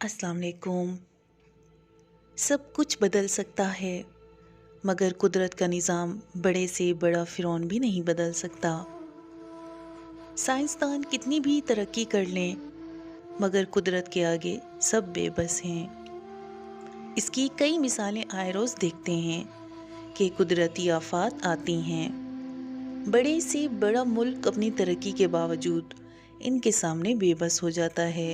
अस्सलाम वालेकुम। सब कुछ बदल सकता है मगर कुदरत का निज़ाम बड़े से बड़ा फ़िरौन भी नहीं बदल सकता। साइंसदान कितनी भी तरक्की कर लें मगर कुदरत के आगे सब बेबस हैं। इसकी कई मिसालें आए रोज़ देखते हैं कि कुदरती आफ़ात आती हैं। बड़े से बड़ा मुल्क अपनी तरक्की के बावजूद इनके सामने बेबस हो जाता है।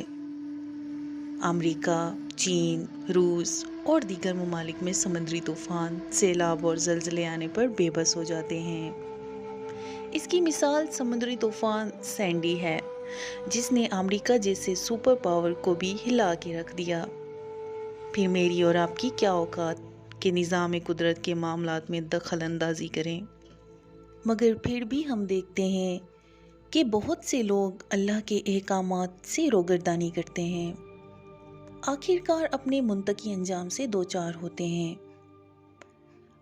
अमेरिका, चीन, रूस और दीगर ममालिक में समुद्री तूफान, सैलाब और ज़लज़ले आने पर बेबस हो जाते हैं। इसकी मिसाल समुद्री तूफान सैंडी है, जिसने अमेरिका जैसे सुपर पावर को भी हिला के रख दिया। फिर मेरी और आपकी क्या औकात कि निज़ाम कुदरत के मामलात में दखल अंदाजी करें। मगर फिर भी हम देखते हैं कि बहुत से लोग अल्लाह के अहकामात से रोगर्दानी करते हैं। आखिरकार अपने मुंतकी अंजाम से दो चार होते हैं।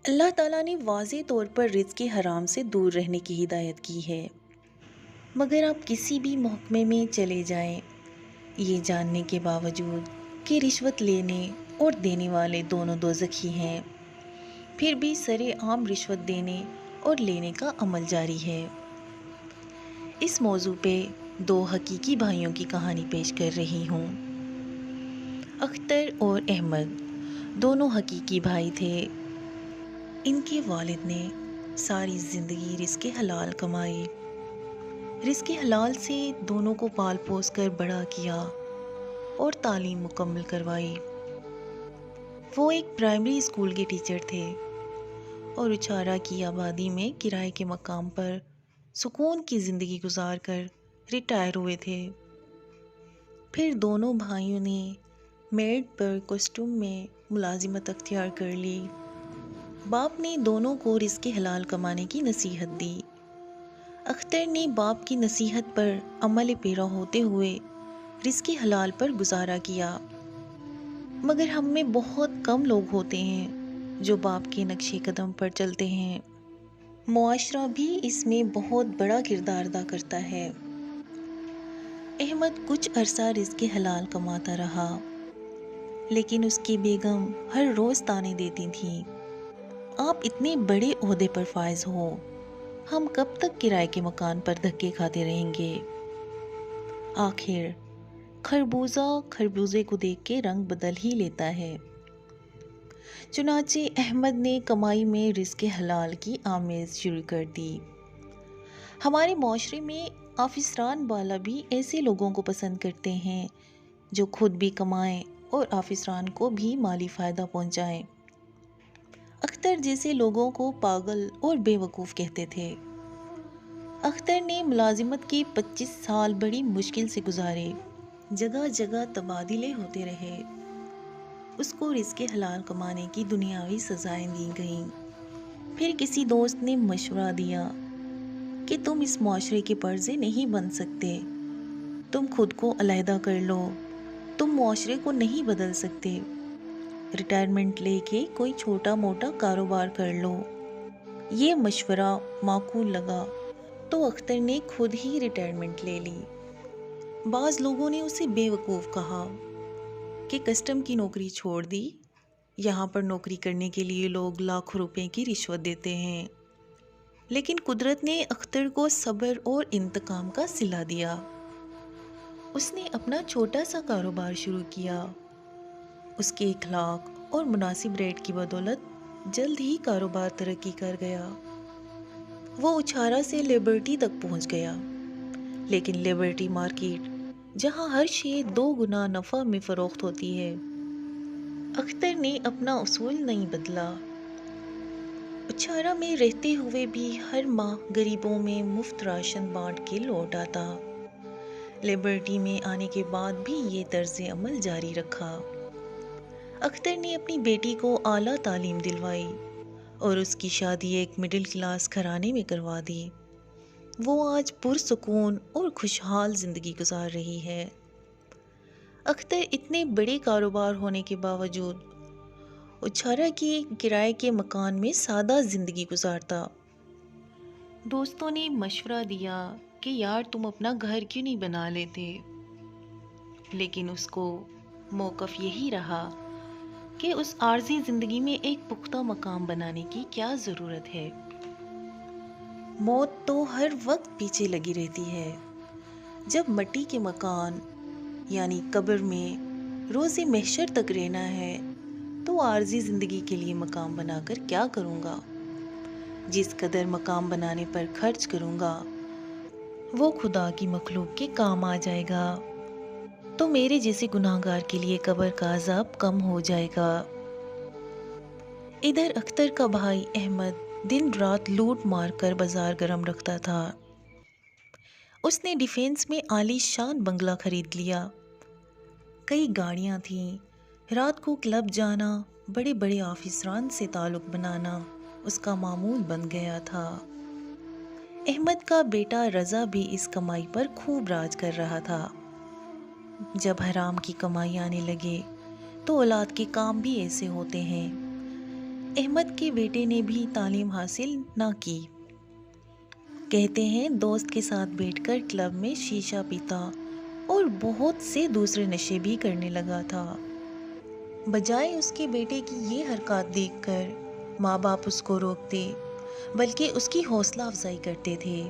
अल्लाह ताला ने वाज़े तौर पर रिज़्क़ हराम से दूर रहने की हिदायत की है, मगर आप किसी भी महकमे में चले जाएं, ये जानने के बावजूद कि रिश्वत लेने और देने वाले दोनों दोज़खी हैं, फिर भी सरेआम रिश्वत देने और लेने का अमल जारी है। इस मौजू पे दो हकीकी भाइयों की कहानी पेश कर रही हूँ। अख्तर और अहमद दोनों हकीकी भाई थे। इनके वालिद ने सारी ज़िंदगी रिज़्क़ हलाल कमाई। रिज़्क़ हलाल से दोनों को पाल पोस कर बड़ा किया और तालीम मुकम्मल करवाई। वो एक प्राइमरी स्कूल के टीचर थे और उचारा की आबादी में किराए के मकाम पर सुकून की ज़िंदगी गुजार कर रिटायर हुए थे। फिर दोनों भाइयों ने मेड पर कॉस्ट्यूम में मुलाजिमत अख्तियार कर ली। बाप ने दोनों को रिज़्क़ हलाल कमाने की नसीहत दी। अख्तर ने बाप की नसीहत पर अमल पेरा होते हुए रिज़्क़ हलाल पर गुजारा किया। मगर हम में बहुत कम लोग होते हैं जो बाप के नक्शे कदम पर चलते हैं। मुआशरा भी इसमें बहुत बड़ा किरदार अदा करता है। अहमद कुछ अरसा रिज़्क़ हलाल कमाता रहा, लेकिन उसकी बेगम हर रोज़ ताने देती थी, आप इतने बड़े ओहदे पर फायज हो, हम कब तक किराए के मकान पर धक्के खाते रहेंगे। आखिर खरबूजा खरबूजे को देख के रंग बदल ही लेता है। चुनाचे अहमद ने कमाई में रिज़्क़ हलाल की आमेज़ शुरू कर दी। हमारे माशरे में आफिसरान वाला भी ऐसे लोगों को पसंद करते हैं जो खुद भी कमाएं और आफिसरान को भी माली फ़ायदा पहुंचाएं। अख्तर जैसे लोगों को पागल और बेवकूफ़ कहते थे। अख्तर ने मुलाजिमत के 25 साल बड़ी मुश्किल से गुजारे। जगह जगह तबादले होते रहे। उसको रिज़्क़ हलाल कमाने की दुनियावी सज़ाएं दी गईं। फिर किसी दोस्त ने मशवरा दिया कि तुम इस मुआशरे के पर्दे नहीं बन सकते, तुम खुद को अलहदा कर लो, तुम मुआशरे को नहीं बदल सकते, रिटायरमेंट लेके कोई छोटा मोटा कारोबार कर लो। ये मशवरा माकूल लगा तो अख्तर ने खुद ही रिटायरमेंट ले ली। बाज़ लोगों ने उसे बेवकूफ़ कहा कि कस्टम की नौकरी छोड़ दी, यहाँ पर नौकरी करने के लिए लोग लाखों रुपए की रिश्वत देते हैं। लेकिन कुदरत ने अख्तर को सब्र और इंतकाम का सिला दिया। उसने अपना छोटा सा कारोबार शुरू किया। उसके इखलाक और मुनासिब रेट की बदौलत जल्द ही कारोबार तरक्की कर गया। वो उछारा से लिबर्टी तक पहुंच गया, लेकिन लिबर्टी मार्केट जहां हर शे 2 गुना नफ़ा में फ़रोख्त होती है। अख्तर ने अपना उसूल नहीं बदला। उछारा में रहते हुए भी हर माह गरीबों में मुफ्त राशन बांट के लौट आता। लिबर्टी में आने के बाद भी ये तर्ज अमल जारी रखा। अख्तर ने अपनी बेटी को आला तालीम दिलवाई और उसकी शादी एक मिडिल क्लास घराने में करवा दी। वो आज पुरसुकून और खुशहाल ज़िंदगी गुजार रही है। अख्तर इतने बड़े कारोबार होने के बावजूद उछारा की किराए के मकान में सादा ज़िंदगी गुजारता। दोस्तों ने मशवरा दिया कि यार तुम अपना घर क्यों नहीं बना लेते, लेकिन उसको موقف یہی رہا کہ اس عارضی زندگی میں ایک پختہ مقام بنانے کی کیا ضرورت ہے۔ موت تو ہر وقت پیچھے لگی رہتی ہے۔ جب مٹی کے مکان یعنی قبر میں روز محشر تک رہنا ہے تو عارضی زندگی کے لیے مقام بنا کر کیا کروں گا؟ جس قدر مقام بنانے پر خرچ کروں گا وہ خدا کی مخلوق کے کام آ جائے گا، تو میرے جیسے گناہگار کے لیے قبر کا عذاب کم ہو جائے گا۔ ادھر اختر کا بھائی احمد دن رات لوٹ مار کر بازار گرم رکھتا تھا۔ اس نے ڈیفینس میں عالی شان بنگلہ خرید لیا، کئی گاڑیاں تھیں، رات کو کلب جانا، بڑے بڑے آفیسران سے تعلق بنانا اس کا معمول بن گیا تھا۔ احمد کا بیٹا رضا بھی اس کمائی پر خوب راج کر رہا تھا۔ جب حرام کی کمائی آنے لگے تو اولاد کے کام بھی ایسے ہوتے ہیں۔ احمد کے بیٹے نے بھی تعلیم حاصل نہ کی، کہتے ہیں دوست کے ساتھ بیٹھ کر کلب میں شیشہ پیتا اور بہت سے دوسرے نشے بھی کرنے لگا تھا۔ بجائے اس کے بیٹے کی یہ حرکات دیکھ کر ماں باپ اس کو روکتے بلکہ اس کی حوصلہ افزائی کرتے تھے۔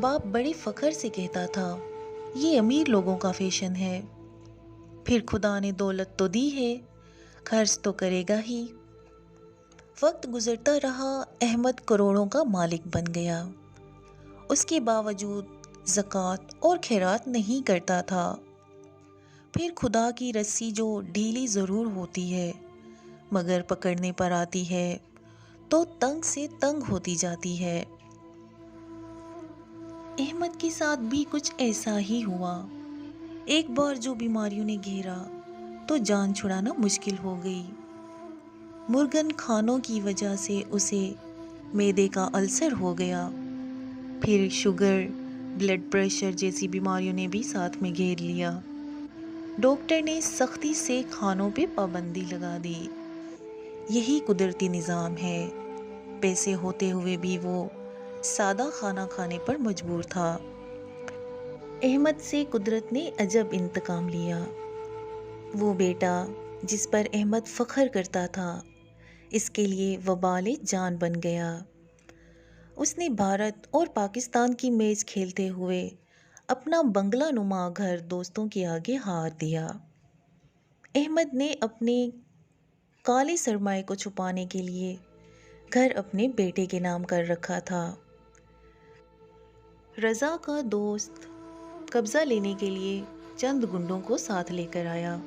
باپ بڑے فخر سے کہتا تھا، یہ امیر لوگوں کا فیشن ہے، پھر خدا نے دولت تو دی ہے، خرچ تو کرے گا ہی۔ وقت گزرتا رہا، احمد کروڑوں کا مالک بن گیا، اس کے باوجود زکوٰۃ اور خیرات نہیں کرتا تھا۔ پھر خدا کی رسی جو ڈھیلی ضرور ہوتی ہے مگر پکڑنے پر آتی ہے تو تنگ سے تنگ ہوتی جاتی ہے۔ احمد کے ساتھ بھی کچھ ایسا ہی ہوا۔ ایک بار جو بیماریوں نے گھیرا تو جان چھڑانا مشکل ہو گئی۔ مرغن کھانوں کی وجہ سے اسے معدے کا السر ہو گیا، پھر شوگر، بلڈ پریشر جیسی بیماریوں نے بھی ساتھ میں گھیر لیا۔ ڈاکٹر نے سختی سے کھانوں پہ پابندی لگا دی۔ یہی قدرتی نظام ہے، پیسے ہوتے ہوئے بھی وہ سادہ کھانا کھانے پر مجبور تھا۔ احمد سے قدرت نے عجب انتقام لیا۔ وہ بیٹا جس پر احمد فخر کرتا تھا اس کے لیے وبال جان بن گیا۔ اس نے بھارت اور پاکستان کی میچ کھیلتے ہوئے اپنا بنگلہ نما گھر دوستوں کے آگے ہار دیا۔ احمد نے اپنے کالے سرمائے کو چھپانے کے لیے گھر اپنے بیٹے کے نام کر رکھا تھا۔ رضا کا دوست قبضہ لینے کے لیے چند گنڈوں کو ساتھ لے کر آیا۔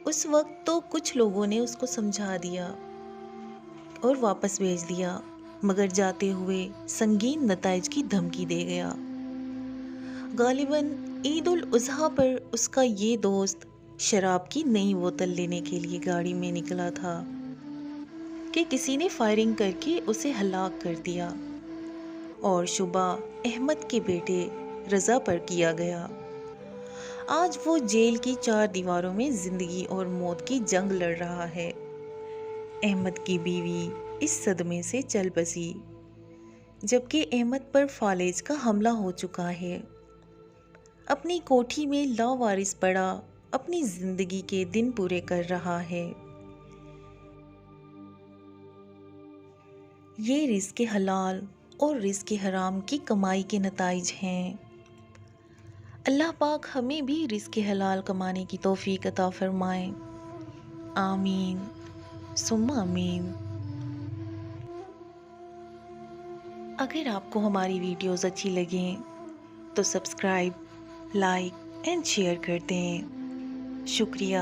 اس وقت تو کچھ لوگوں نے اس کو سمجھا دیا اور واپس بھیج دیا، مگر جاتے ہوئے سنگین نتائج کی دھمکی دے گیا۔ غالباً عید الاضحیٰ پر اس کا یہ دوست شراب کی نئی بوتل لینے کے لیے گاڑی میں نکلا تھا کہ کسی نے فائرنگ کر کے اسے ہلاک کر دیا اور شبہ احمد کے بیٹے رضا پر کیا گیا۔ آج وہ جیل کی 4 دیواروں میں زندگی اور موت کی جنگ لڑ رہا ہے۔ احمد کی بیوی اس صدمے سے چل بسی، جبکہ احمد پر فالج کا حملہ ہو چکا ہے۔ اپنی کوٹھی میں لاوارث پڑا اپنی زندگی کے دن پورے کر رہا ہے۔ یہ رزق حلال اور رزق حرام کی کمائی کے نتائج ہیں۔ اللہ پاک ہمیں بھی رزق حلال کمانے کی توفیق عطا فرمائے، آمین ثم آمین۔ اگر آپ کو ہماری ویڈیوز اچھی لگیں تو سبسکرائب، لائک اینڈ شیئر کر دیں۔ شکریہ۔